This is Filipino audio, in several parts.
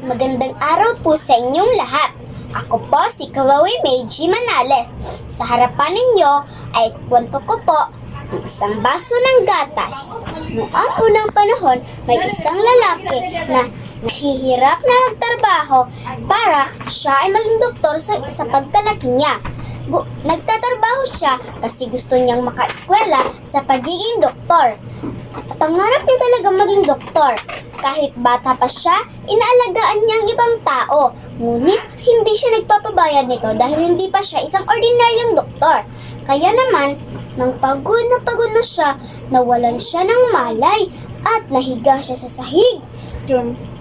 Magandang araw po sa inyong lahat. Ako po si Chloe May G. Manales. Sa harapan ninyo ay kukwento ko po ang isang baso ng gatas. Noong unang panahon, may isang lalaki na nahihirap na magtrabaho para siya ay maging doktor sa pagkalaki niya. Nagtatrabaho siya kasi gusto niyang makaeskwela sa pagiging doktor. Pangarap niya talaga maging doktor. Kahit bata pa siya, inaalagaan niya ang ibang tao. Ngunit hindi siya nagpapabayad nito dahil hindi pa siya isang ordinaryong doktor. Kaya naman, nang pagod na siya, nawalan siya ng malay at nahiga siya sa sahig.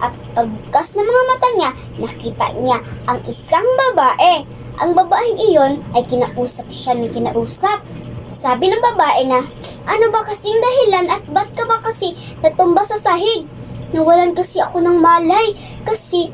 At pagbukas ng mga mata niya, nakita niya ang isang babae. Ang babaeng iyon ay kinausap siya ng kinausap. Sabi ng babae na, ano ba kasing dahilan at ba't ka ba kasi natumba sa sahig? Nawalan kasi ako ng malay kasi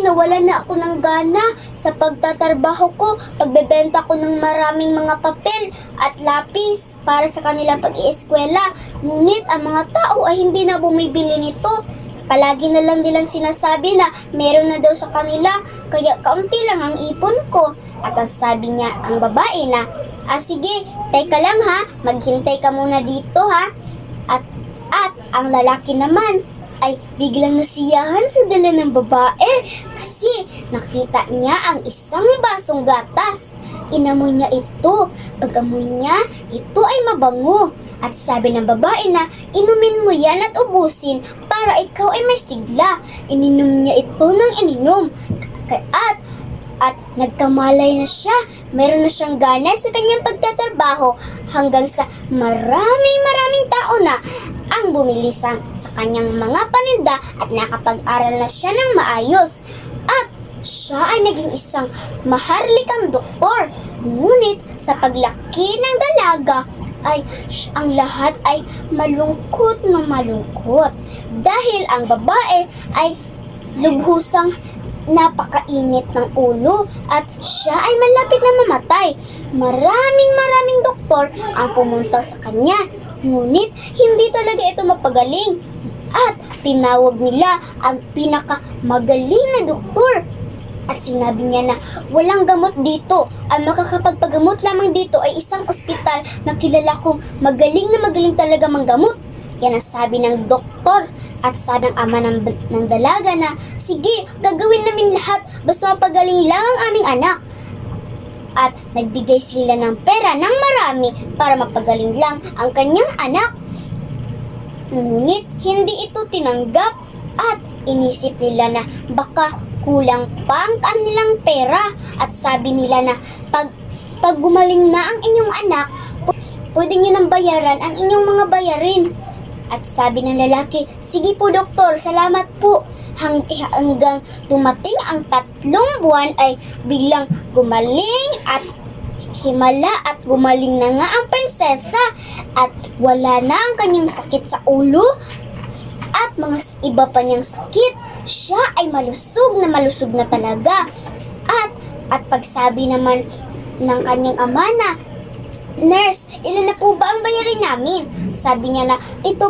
nawalan na ako ng gana sa pagtatrabaho ko, pagbebenta ko ng maraming mga papel at lapis para sa kanilang pag-ieskwela. Ngunit ang mga tao ay hindi na bumibili nito. Palagi na lang nilang sinasabi na meron na daw sa kanila, kaya kaunti lang ang ipon ko. At ang sabi niya ang babae na, sige, teka lang ha, maghintay ka muna dito ha. At ang lalaki naman ay biglang nasiyahan sa dala ng babae kasi nakita niya ang isang basong gatas. Inamoy niya ito. Pag-amoy niya, ito ay mabango. At sabi ng babae na, inumin mo yan at ubusin para ikaw ay may sigla. Ininom niya ito ng ininom. At nagkamalay na siya. Meron na siyang gana sa kanyang pagtatrabaho hanggang sa maraming tao na ang bumili sa kanyang mga paninda at nakapag-aral na siya ng maayos. At siya ay naging isang maharlikang doktor. Ngunit sa paglaki ng dalaga ay ang lahat ay malungkot na malungkot dahil ang babae ay lubhusang napakainit ng ulo at siya ay malapit na mamatay. Maraming doktor ang pumunta sa kanya. Ngunit hindi talaga ito mapagaling at tinawag nila ang pinakamagaling na doktor. At sinabi niya na walang gamot dito. Ang makakapagpagamot lamang dito ay isang ospital na kilala kong magaling talaga manggamot. Yan ang sabi ng doktor. At sabi ng ama ng dalaga na, sige, gagawin namin lahat basta mapagaling lang ang aming anak. At nagbigay sila ng pera ng marami para mapagaling lang ang kanyang anak. Ngunit hindi ito tinanggap at inisip nila na baka kulang pa ang kanilang pera. At sabi nila na pag gumaling na ang inyong anak, pwede nyo nang bayaran ang inyong mga bayarin. At sabi ng lalaki, sige po doktor, salamat po. Hanggang dumating ang 3 buwan ay biglang gumaling at himala at gumaling na nga ang prinsesa. At wala na ang kanyang sakit sa ulo at mga iba pa niyang sakit. Siya ay malusog na talaga. At pagsabi naman ng kanyang ama na, nurse, ilan na po ba ang bayarin namin? Sabi niya na, ito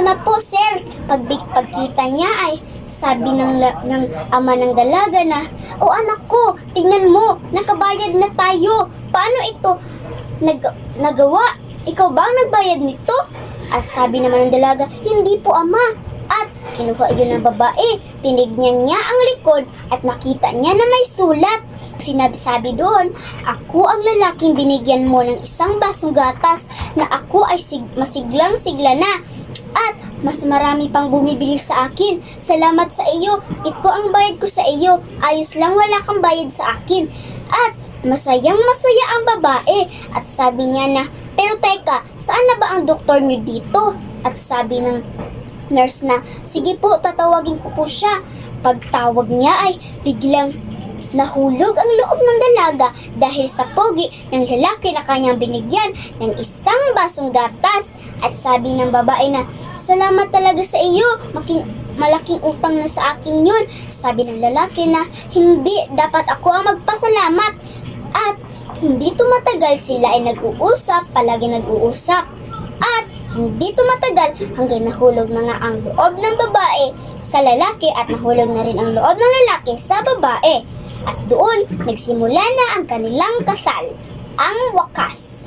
na po sir. Pagkita niya ay sabi ng ama ng dalaga na, o anak ko, tingnan mo, nakabayad na tayo. Paano ito nagawa? Ikaw ba ang nagbayad nito? At sabi naman ng dalaga, hindi po ama. At kinuha yun ng babae, tinignan niya ang likod at nakita niya na may sulat. Sinabi doon, ako ang lalaking binigyan mo ng isang basong gatas na ako ay masiglang-sigla na at mas marami pang bumibili sa akin. Salamat sa iyo, ito ang bayad ko sa iyo. Ayos lang, wala kang bayad sa akin. At masayang-masaya ang babae at sabi niya na, pero teka, saan na ba ang doktor niyo dito? At sabi ng nurse na, sige po, tatawagin ko po siya. Pagtawag niya ay biglang nahulog ang loob ng dalaga dahil sa pogi ng lalaki na kanyang binigyan ng isang basong gatas. At sabi ng babae na, salamat talaga sa iyo, malaking utang na sa akin yun. Sabi ng lalaki na, hindi, dapat ako ang magpasalamat. At hindi tumatagal, sila ay nag-uusap, palagi nag-uusap. At Hindi tumatagal hanggang nahulog na nga ang loob ng babae sa lalaki at nahulog na rin ang loob ng lalaki sa babae. At doon, nagsimula na ang kanilang kasal. Ang wakas.